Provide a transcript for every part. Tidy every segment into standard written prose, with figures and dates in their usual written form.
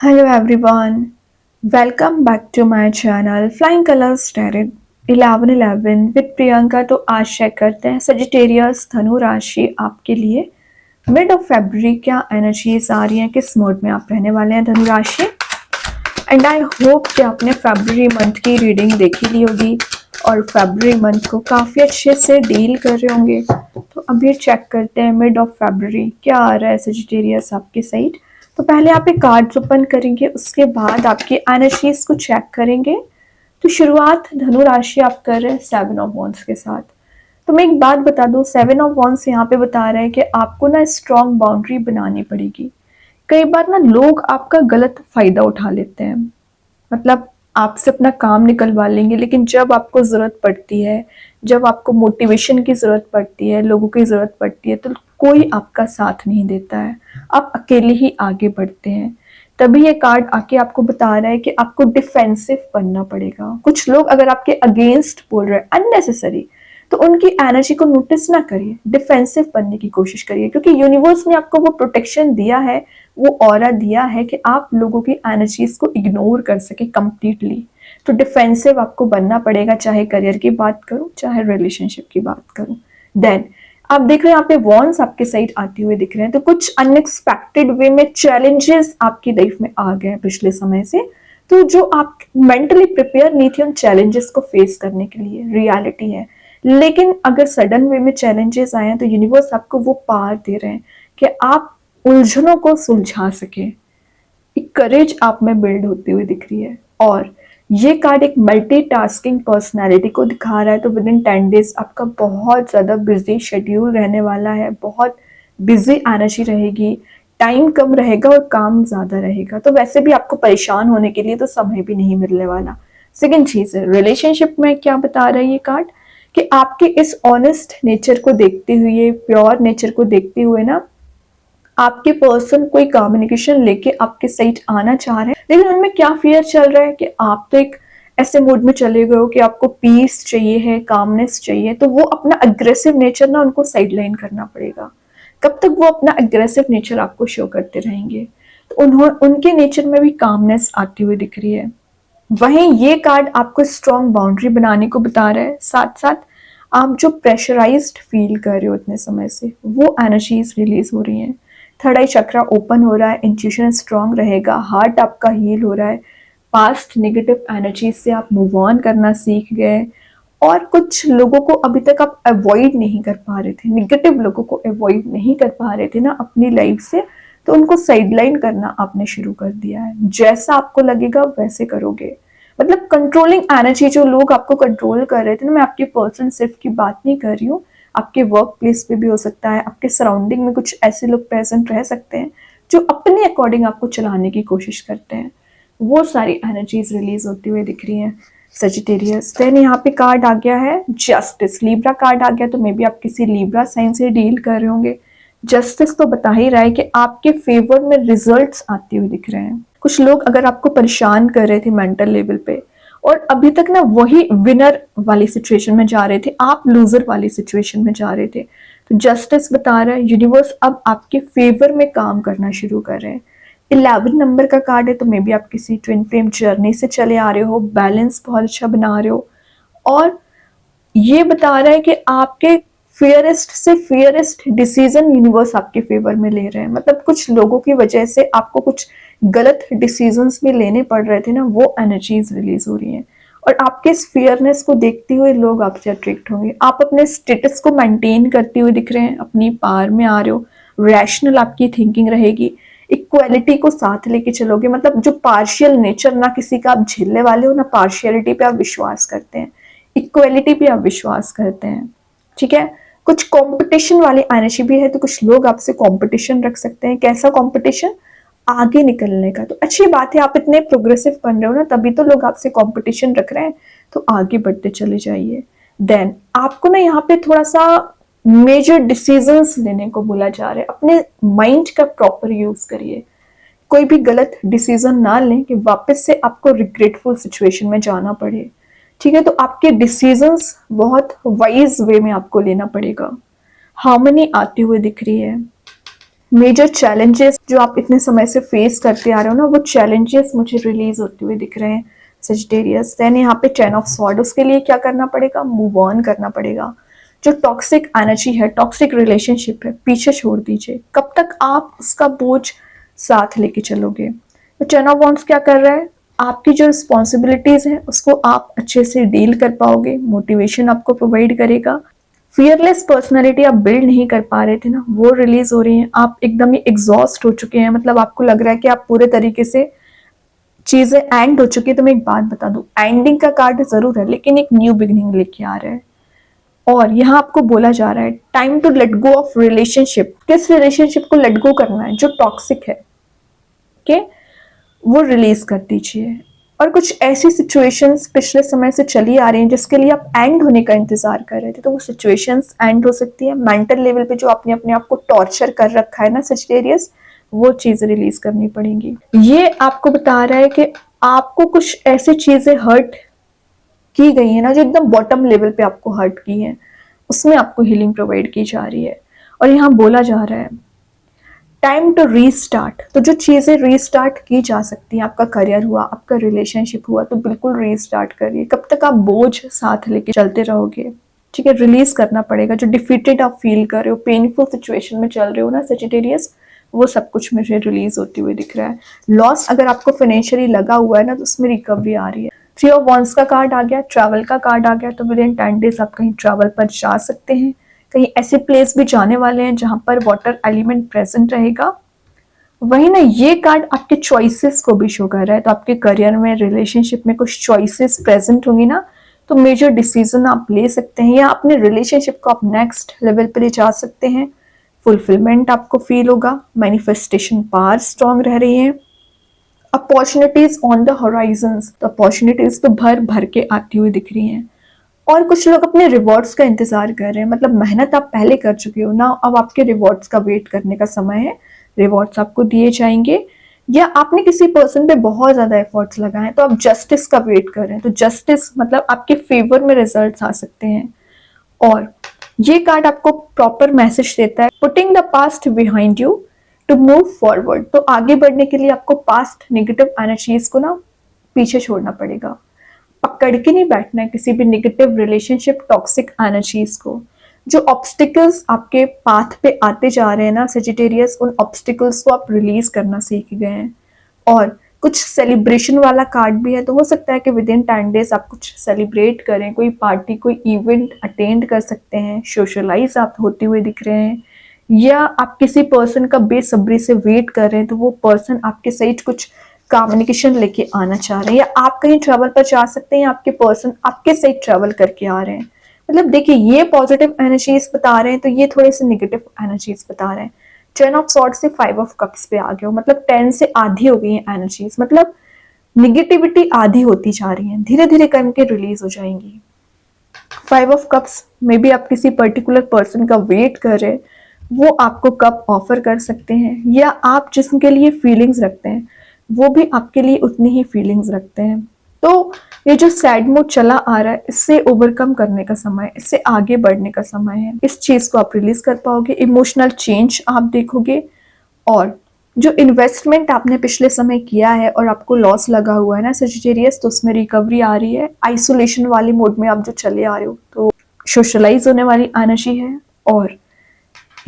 Hello everyone, welcome back to my channel Flying Colors Tarot 1111 with Priyanka. तो आज check करते हैं सजिटेरियस धनु राशि आपके लिए मिड ऑफ फरवरी क्या एनर्जीज आ रही हैं, किस मोड में आप रहने वाले हैं धनु राशि। एंड आई होप कि आपने फरवरी मंथ की रीडिंग देखी ली होगी और फरवरी मंथ को काफ़ी अच्छे से डील कर रहे होंगे। तो अभी चेक करते हैं मिड ऑफ फरवरी क्या आ रहा है सजिटेरियस आपकी साइड। तो पहले आप एक कार्ड्स ओपन करेंगे, उसके बाद आपकी एनर्जीज को चेक करेंगे। तो शुरुआत धनु राशि आप कर रहे हैं 7 ऑफ वॉन्ड्स के साथ। तो मैं एक बात बता दूं, 7 ऑफ वॉन्ड्स यहाँ पे बता रहा है कि आपको ना स्ट्रॉन्ग बाउंड्री बनानी पड़ेगी। कई बार ना लोग आपका गलत फायदा उठा लेते हैं, मतलब आपसे अपना काम निकलवा लेंगे, लेकिन जब आपको ज़रूरत पड़ती है, जब आपको मोटिवेशन की ज़रूरत पड़ती है, लोगों की ज़रूरत पड़ती है, तो कोई आपका साथ नहीं देता है, आप अकेले ही आगे बढ़ते हैं। तभी ये कार्ड आके आपको बता रहा है कि आपको डिफेंसिव बनना पड़ेगा। कुछ लोग अगर आपके अगेंस्ट बोल रहे हैं अननेसेसरी, तो उनकी एनर्जी को नोटिस ना करिए, डिफेंसिव बनने की कोशिश करिए, क्योंकि यूनिवर्स ने आपको वो प्रोटेक्शन दिया है, वो ऑरा दिया है कि आप लोगों की एनर्जीज को इग्नोर कर सके कंप्लीटली। तो डिफेंसिव आपको बनना पड़ेगा, चाहे करियर की बात करूं चाहे रिलेशनशिप की बात करूं। देन आप देख रहे हैं यहाँ पे वॉन्स आपके साइड आते हुए दिख रहे हैं, तो कुछ अनएक्सपेक्टेड वे में चैलेंजेस आपकी लाइफ में आ गए हैं पिछले समय से। तो जो आप मेंटली प्रिपेयर नहीं थे उन चैलेंजेस को फेस करने के लिए, रियलिटी है। लेकिन अगर सडन वे में चैलेंजेस आए हैं तो यूनिवर्स आपको वो पावर दे रहे हैं कि आप उलझनों को सुलझा सके। एक करेज आप में बिल्ड होती हुई दिख रही है। और ये कार्ड एक मल्टीटास्किंग पर्सनालिटी को दिखा रहा है। तो विद इन 10 डेज आपका बहुत ज़्यादा बिजी शेड्यूल रहने वाला है, बहुत बिजी एनर्जी रहेगी, टाइम कम रहेगा और काम ज़्यादा रहेगा। तो वैसे भी आपको परेशान होने के लिए तो समय भी नहीं मिलने वाला। सेकेंड चीज़ है रिलेशनशिप में क्या बता रहा है ये कार्ड, कि आपके इस ऑनेस्ट नेचर को देखते हुए, प्योर नेचर को देखते हुए ना, आपके पर्सन कोई कम्युनिकेशन लेके आपके साइड आना चाह रहे हैं, लेकिन उनमें क्या फियर चल रहा है कि आप तो एक ऐसे मूड में चले गए हो कि आपको पीस चाहिए है, कामनेस चाहिए। तो वो अपना अग्रेसिव नेचर ना उनको साइडलाइन करना पड़ेगा। कब तक वो अपना अग्रेसिव नेचर आपको शो करते रहेंगे। तो उनके नेचर में भी कामनेस आती हुई दिख रही है। वहीं ये कार्ड आपको स्ट्रॉन्ग बाउंड्री बनाने को बता रहा है। साथ साथ आप जो प्रेशराइज्ड फील कर रहे हो इतने समय से, वो एनर्जीज रिलीज हो रही हैं। थर्ड आई चक्रा ओपन हो रहा है, इंट्यूशन स्ट्रांग रहेगा, हार्ट आपका हील हो रहा है, पास्ट नेगेटिव एनर्जीज से आप मूव ऑन करना सीख गए। और कुछ लोगों को अभी तक आप अवॉइड नहीं कर पा रहे थे, निगेटिव लोगों को अवॉइड नहीं कर पा रहे थे ना अपनी लाइफ से, तो उनको साइडलाइन करना आपने शुरू कर दिया है। जैसा आपको लगेगा वैसे करोगे, मतलब कंट्रोलिंग एनर्जी जो लोग आपको कंट्रोल कर रहे थे ना, मैं आपके पर्सन सिर्फ की बात नहीं कर रही हूँ, आपके वर्क प्लेस पे भी हो सकता है, आपके सराउंडिंग में कुछ ऐसे लोग प्रेजेंट रह सकते हैं जो अपने अकॉर्डिंग आपको चलाने की कोशिश करते हैं। वो सारी एनर्जीज रिलीज होती हुई दिख रही हैं सजिटेरियस। देन यहाँ पे कार्ड आ गया है जस्टिस, लीब्रा कार्ड आ गया। तो मे बी आप किसी लीब्रा साइन से डील कर रहे होंगे। जस्टिस तो बता ही रहा है कि आपके फेवर में रिजल्ट्स आते हुए दिख रहे हैं। कुछ लोग अगर आपको परेशान कर रहे थे मेंटल लेवल पे, और अभी तक ना वही विनर वाली सिचुएशन में जा रहे थे, आप लूजर वाली सिचुएशन में जा रहे थे, तो जस्टिस बता रहा है यूनिवर्स अब आपके फेवर में काम करना शुरू कर रहे हैं। 11 नंबर का कार्ड है, तो मे बी आप किसी ट्विन फ्लेम जर्नी से चले आ रहे हो, बैलेंस बहुत अच्छा बना रहे हो। और ये बता रहा है कि आपके फियरेस्ट से फियरेस्ट डिसीजन यूनिवर्स आपके फेवर में ले रहे हैं। मतलब कुछ लोगों की वजह से आपको कुछ गलत डिसीजंस भी लेने पड़ रहे थे ना, वो एनर्जीज रिलीज हो रही हैं। और आपके इस फियरनेस को देखते हुए लोग आपसे अट्रैक्ट होंगे। आप अपने स्टेटस को मेंटेन करते हुए दिख रहे हैं, अपनी पार में आ रहे हो, रैशनल आपकी थिंकिंग रहेगी, इक्वालिटी को साथ लेके चलोगे। मतलब जो पार्शियल नेचर, ना किसी का आप झेलने वाले हो, ना पार्शियलिटी पे आप विश्वास करते हैं, इक्वालिटी पे आप विश्वास करते हैं। ठीक है, कुछ कंपटीशन वाली एनर्जी भी है, तो कुछ लोग आपसे कंपटीशन रख सकते हैं। कैसा कंपटीशन? आगे निकलने का। तो अच्छी बात है, आप इतने प्रोग्रेसिव बन रहे हो ना, तभी तो लोग आपसे कंपटीशन रख रहे हैं। तो आगे बढ़ते चले जाइए। देन आपको ना यहाँ पे थोड़ा सा मेजर डिसीजंस लेने को बोला जा रहा है। अपने माइंड का प्रॉपर यूज करिए, कोई भी गलत डिसीजन ना लें कि वापस से आपको रिग्रेटफुल सिचुएशन में जाना पड़े। ठीक है, तो आपके डिसीजंस बहुत वाइज वे में आपको लेना पड़ेगा। हार्मनी आती हुई दिख रही है। मेजर चैलेंजेस जो आप इतने समय से फेस करते आ रहे हो ना, वो चैलेंजेस मुझे रिलीज होते हुए दिख रहे हैं सजिटेरियस। देन यहाँ पे 10 ऑफ स्वॉर्ड, उसके लिए क्या करना पड़ेगा, मूव ऑन करना पड़ेगा। जो टॉक्सिक एनर्जी है, टॉक्सिक रिलेशनशिप है, पीछे छोड़ दीजिए। कब तक आप उसका बोझ साथ लेके चलोगे। तो 10 ऑफ वॉन्ड्स क्या कर रहा है, आपकी जो रिस्पॉन्सिबिलिटीज हैं उसको आप अच्छे से डील कर पाओगे, मोटिवेशन आपको प्रोवाइड करेगा। फियरलेस पर्सनालिटी आप बिल्ड नहीं कर पा रहे थे ना, वो रिलीज हो रही है। आप एकदम ही एग्जॉस्ट हो चुके हैं, मतलब आपको लग रहा है कि आप पूरे तरीके से चीजें एंड हो चुकी है। तो मैं एक बात बता दूं, एंडिंग का कार्ड जरूर है लेकिन एक न्यू बिगिनिंग लेके आ रहा है। और यहाँ आपको बोला जा रहा है time to let go of relationship. किस रिलेशनशिप को लेट गो करना है, जो टॉक्सिक है, ओके, वो रिलीज कर दीजिए। और कुछ ऐसी सिचुएशंस पिछले समय से चली आ रही हैं जिसके लिए आप एंड होने का इंतजार कर रहे थे, तो वो सिचुएशंस एंड हो सकती है। मेंटल लेवल पे जो आपने अपने आप को टॉर्चर कर रखा है ना सजिटेरियस, वो चीज रिलीज करनी पड़ेंगी। ये आपको बता रहा है कि आपको कुछ ऐसी चीजें हर्ट की गई है ना, जो एकदम बॉटम लेवल पे आपको हर्ट की है, उसमें आपको हीलिंग प्रोवाइड की जा रही है। और यहाँ बोला जा रहा है टाइम टू रीस्टार्ट। तो जो चीजें रीस्टार्ट की जा सकती हैं, आपका करियर हुआ, आपका रिलेशनशिप हुआ, तो बिल्कुल रीस्टार्ट करिए। कब तक आप बोझ साथ लेके चलते रहोगे, ठीक है, रिलीज करना पड़ेगा। जो डिफीटेड आप फील कर रहे हो, पेनफुल सिचुएशन में चल रहे हो ना सजिटेरियस, वो सब कुछ मुझे रिलीज होती हुई दिख रहा है। लॉस अगर आपको फाइनेंशियली लगा हुआ है ना, तो उसमें रिकवरी आ रही है। 3 ऑफ वॉन्ड्स का कार्ड आ गया, ट्रैवल का कार्ड आ गया। तो विद इन 10 डेज आप कहीं ट्रैवल पर जा सकते हैं, कहीं ऐसे प्लेस भी जाने वाले हैं जहां पर वाटर एलिमेंट प्रेजेंट रहेगा। वही ना, ये कार्ड आपके चॉइसेस को भी शो कर रहा है। तो आपके करियर में, रिलेशनशिप में कुछ चॉइसेस प्रेजेंट होंगी ना, तो मेजर डिसीजन आप ले सकते हैं या अपने रिलेशनशिप को आप नेक्स्ट लेवल पे ले जा सकते हैं। फुलफिलमेंट आपको फील होगा, मैनिफेस्टेशन पावर स्ट्रांग रह रही है। अपॉर्चुनिटीज ऑन द होराइजन्स, तो अपॉर्चुनिटीज तो भर भर के आती हुई दिख रही हैं। और कुछ लोग अपने रिवॉर्ड्स का इंतजार कर रहे हैं, मतलब मेहनत आप पहले कर चुके हो ना, अब आपके रिवॉर्ड्स का वेट करने का समय है। रिवॉर्ड्स आपको दिए जाएंगे। या आपने किसी पर्सन पे बहुत ज्यादा एफर्ट्स लगाए हैं, तो आप जस्टिस का वेट कर रहे हैं, तो जस्टिस मतलब आपके फेवर में रिजल्ट्स आ सकते हैं। और ये कार्ड आपको प्रॉपर मैसेज देता है, putting the past behind you to move forward. तो आगे बढ़ने के लिए आपको पास्ट नेगेटिव एनर्जीज को ना पीछे छोड़ना पड़ेगा। पकड़ के नहीं बैठना है किसी भी नेगेटिव रिलेशनशिप, टॉक्सिक एनर्जीज को। जो ऑब्स्टिकल्स आपके पाथ पे आते जा रहे हैं ना सजिटेरियस, उन ऑब्स्टिकल्स को आप रिलीज करना सीख गए हैं। और कुछ सेलिब्रेशन वाला कार्ड भी है, तो हो सकता है कि विद इन 10 डेज आप कुछ सेलिब्रेट करें, कोई पार्टी, कोई इवेंट अटेंड कर सकते हैं, सोशलाइज आप होते हुए दिख रहे हैं। या आप किसी पर्सन का बेसब्री से वेट कर रहे हैं, तो वो पर्सन आपके साइड कुछ कम्युनिकेशन लेके आना चाह रहे हैं। या आप कहीं ट्रैवल पर जा सकते हैं, या आपके पर्सन आपके साइड ट्रैवल करके आ रहे हैं। मतलब देखिए, ये पॉजिटिव एनर्जीज बता रहे हैं, तो ये थोड़े से नेगेटिव एनर्जीज बता रहे हैं। 10 ऑफ सॉर्ड से 5 ऑफ कप्स पे आ गए हो, मतलब 10 से आधी हो गई है एनर्जीज, मतलब निगेटिविटी आधी होती जा रही है, धीरे धीरे करके रिलीज हो जाएंगी। 5 ऑफ कप्स में भी आप किसी पर्टिकुलर पर्सन का वेट कर रहे हैं, वो आपको कप ऑफर कर सकते हैं। या आप जिसके लिए फीलिंग्स रखते हैं, वो भी आपके लिए उतनी ही फीलिंग्स रखते हैं। तो ये जो सैड मूड चला आ रहा है, इससे ओवरकम करने का समय, इससे आगे बढ़ने का समय है। इस चीज को आप रिलीज कर पाओगे, इमोशनल चेंज आप देखोगे। और जो इन्वेस्टमेंट आपने पिछले समय किया है और आपको लॉस लगा हुआ है ना सजिटेरियस, तो उसमें रिकवरी आ रही है। आइसोलेशन वाले मोड में आप जो चले आ रहे हो, तो सोशलाइज होने वाली एनर्जी है। और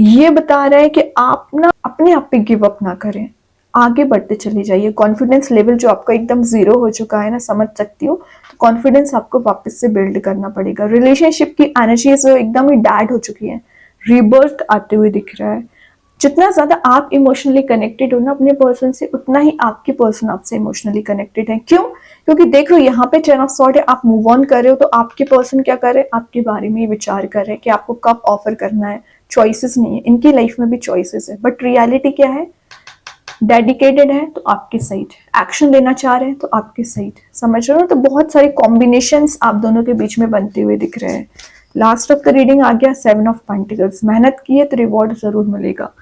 ये बता रहा है कि आप ना अपने आप पे गिव अप ना करें, आगे बढ़ते चले जाइए। कॉन्फिडेंस लेवल जो आपका एकदम जीरो हो चुका है ना, समझ सकती हो, तो कॉन्फिडेंस आपको वापस से बिल्ड करना पड़ेगा। रिलेशनशिप की एनर्जी जो एकदम ही डैड हो चुकी है, रीबर्थ आते हुए दिख रहा है। जितना ज्यादा आप इमोशनली कनेक्टेड हो ना अपने पर्सन से, उतना ही आपके पर्सन आपसे इमोशनली कनेक्टेड है। क्यों? क्योंकि देख लो, यहाँ पे 10 ऑफ सॉर्ड है, आप मूव ऑन कर रहे हो, तो आपके पर्सन क्या कर रहे हैं, आपके बारे में ही विचार कर रहे हैं कि आपको कब ऑफर करना है। चॉइसेस नहीं है, इनकी लाइफ में भी चॉइसेस है, बट रियलिटी क्या है, डेडिकेटेड है तो आपके साइड, एक्शन लेना चाह रहे हैं तो आपके साइड, समझ रहे हो। तो बहुत सारे कॉम्बिनेशंस आप दोनों के बीच में बनते हुए दिख रहे हैं। लास्ट ऑफ द रीडिंग आ गया 7 ऑफ पेंटिकल्स। मेहनत की है तो रिवॉर्ड जरूर मिलेगा।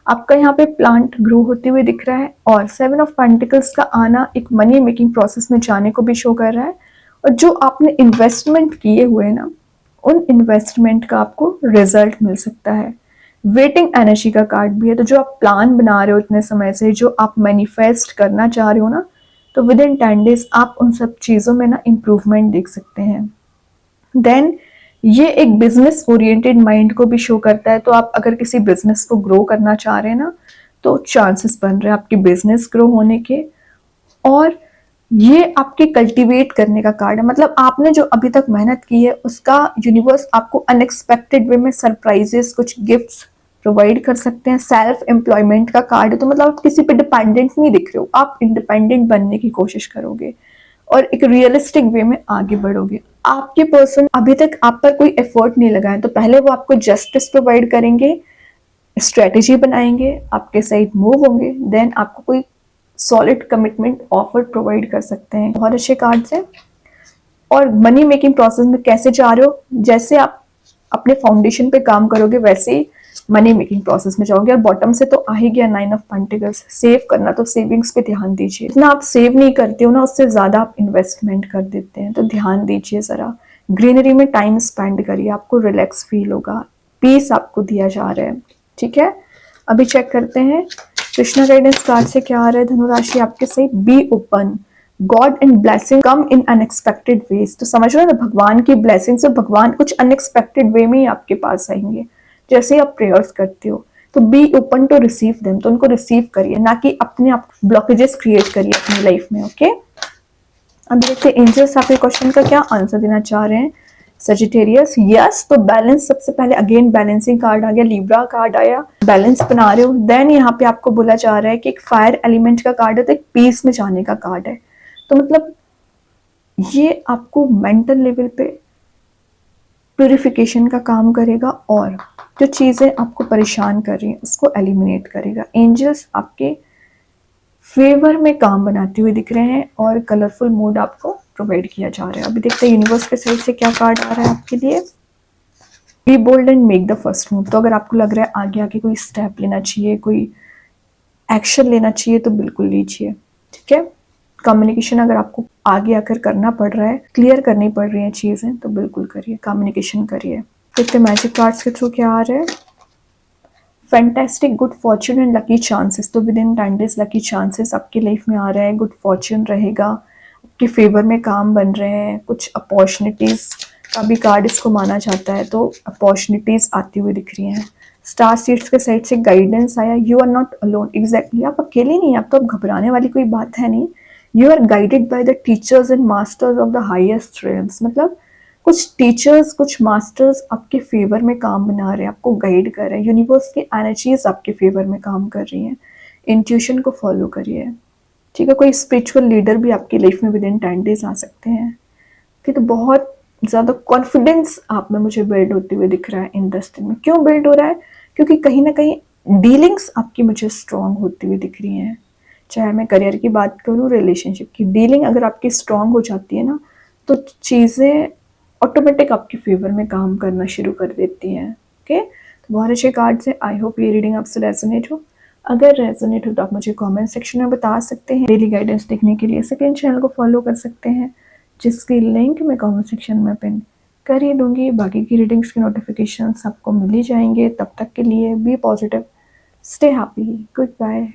आपका यहाँ पे प्लांट ग्रो होते हुए दिख रहा है। और 7 ऑफ पेंटिकल्स का आना एक मनी मेकिंग प्रोसेस में जाने को भी शो कर रहा है। और जो आपने इन्वेस्टमेंट किए हुए ना, उन इन्वेस्टमेंट का आपको रिजल्ट मिल सकता है। वेटिंग एनर्जी का कार्ड भी है। तो जो आप प्लान बना रहे हो इतने समय से, जो आप मैनिफेस्ट करना चाह रहे हो ना, तो विद इन 10 डेज आप उन सब चीज़ों में ना इम्प्रूवमेंट देख सकते हैं। देन ये एक बिजनेस ओरिएंटेड माइंड को भी शो करता है। तो आप अगर किसी बिजनेस को ग्रो करना चाह रहे हैं ना, तो चांसेस बन रहे हैं आपके बिजनेस ग्रो होने के। और ये आपके कल्टीवेट करने का कार्ड है, मतलब आपने जो अभी तक मेहनत की है उसका यूनिवर्स आपको अनएक्सपेक्टेड वे में सरप्राइजेस, कुछ गिफ्ट्स प्रोवाइड कर सकते हैं। सेल्फ एम्प्लॉयमेंट का कार्ड है, तो मतलब आप किसी पे डिपेंडेंट नहीं दिख रहे हो, आप इंडिपेंडेंट बनने की कोशिश करोगे और एक रियलिस्टिक वे में आगे बढ़ोगे। आपके पर्सन अभी तक आप पर कोई एफर्ट नहीं लगाए, तो पहले वो आपको जस्टिस प्रोवाइड करेंगे, स्ट्रेटेजी बनाएंगे, आपके साइड मूव होंगे, देन आपको कोई सॉलिड कमिटमेंट ऑफर प्रोवाइड कर सकते हैं। बहुत अच्छे कार्ड्स हैं। और मनी मेकिंग प्रोसेस में कैसे जा रहे हो, जैसे आप अपने फाउंडेशन पे काम करोगे वैसे ही मनी मेकिंग प्रोसेस में जाओगे। और बॉटम से तो आ ही गया 9 ऑफ पेंटिकल्स, सेव करना, तो सेविंग्स पे ध्यान दीजिए। इतना आप सेव नहीं करते हो ना, उससे ज्यादा आप इन्वेस्टमेंट कर देते हैं, तो ध्यान दीजिए जरा। ग्रीनरी में टाइम स्पेंड करिए, आपको रिलैक्स फील होगा, पीस आपको दिया जा रहा है। ठीक है, अभी चेक करते हैं कृष्णा गाइडेंस कार्ड से क्या आ रहा है धनुराशि आपके सही। Be open, god and blessing come in unexpected ways. तो समझ रहे हो ना, भगवान की ब्लेसिंग से भगवान कुछ अनएक्सपेक्टेड वे में ही आपके पास आएंगे जैसे ही आप प्रेयर्स करते हो। तो be open to receive them, तो उनको रिसीव करिए, ना कि अपने आप ब्लॉकेजेस क्रिएट करिए अपनी लाइफ में। ओके, अब देखते हैं एंजल्स आपके क्वेश्चन का क्या आंसर देना चाह रहे हैं। सजिटेरियस, यस, तो बैलेंस सबसे पहले, अगेन बैलेंसिंग कार्ड आ गया, लिब्रा कार्ड आया, बैलेंस बना रहे हो। देन यहाँ पे आपको बोला जा रहा है कि एक फायर एलिमेंट का कार्ड है, तो एक पीस में जाने का कार्ड है। तो मतलब ये आपको मेंटल लेवल पे प्यूरिफिकेशन का काम करेगा और जो चीज़ें आपको परेशान कर रही हैं उसको एलिमिनेट करेगा। एंजल्स आपके फेवर में काम बनाते हुए दिख रहे हैं और कलरफुल मूड आपको प्रोवाइड किया जा रहा है। अभी देखते हैं यूनिवर्स के साइड से क्या कार्ड आ रहा है आपके लिए। Be bold and make the first move, तो अगर आपको लग रहा है आगे आके कोई स्टेप लेना चाहिए, कोई एक्शन लेना चाहिए, तो बिल्कुल लीजिए। ठीक है, कम्युनिकेशन अगर आपको आगे आकर करना पड़ रहा है, क्लियर करनी पड़ रही है चीज़ें, तो बिल्कुल करिए, कम्युनिकेशन करिए। देखते मैजिक कार्ड्स के थ्रू क्या आ रहा है। Fantastic, good fortune and lucky chances, तो within 10 days lucky chances आपकी लाइफ में आ रहा है, गुड फॉर्चून रहेगा, आपके फेवर में काम बन रहे हैं, कुछ अपॉर्चुनिटीज़ का भी कार्ड इसको माना जाता है, तो अपॉर्चुनिटीज़ आती हुई दिख रही हैं। स्टार सीड्स के साइड से गाइडेंस आया, you are not alone, exactly आप अकेले नहीं, आप तो अब घबराने वाली कोई बात है नहीं। You are guided by the teachers and masters of the highest realms, मतलब कुछ टीचर्स, कुछ मास्टर्स आपके फेवर में काम बना रहे हैं, आपको गाइड कर रहे हैं। यूनिवर्स की एनर्जीज आपके फेवर में काम कर रही हैं। इंट्यूशन को फॉलो करिए। ठीक है, कोई स्पिरिचुअल लीडर भी आपकी लाइफ में विद इन 10 डेज आ सकते हैं। ठीक, तो बहुत ज़्यादा कॉन्फिडेंस आप में मुझे बिल्ड होते हुए दिख रहा है इन 10 दिन में। क्यों बिल्ड हो रहा है? क्योंकि कहीं ना कहीं डीलिंग्स आपकी मुझे स्ट्रांग होती हुई दिख रही हैं। चाहे मैं करियर की बात करूँ, रिलेशनशिप की डीलिंग अगर आपकी स्ट्रांग हो जाती है ना, तो चीज़ें ऑटोमेटिक आपके फेवर में काम करना शुरू कर देती हैं। ओके, तो बहुत अच्छे कार्ड्स हैं। आई होप ये रीडिंग आपसे रेजोनेट हो। अगर रेजोनेट हो तो आप मुझे कमेंट सेक्शन में बता सकते हैं। डेली गाइडेंस देखने के लिए सेकंड चैनल को फॉलो कर सकते हैं, जिसकी लिंक मैं कमेंट सेक्शन में पिन कर ही दूंगी। बाकी की रीडिंग्स की नोटिफिकेशंस आपको मिल ही जाएंगे। तब तक के लिए be positive, stay happy, good bye.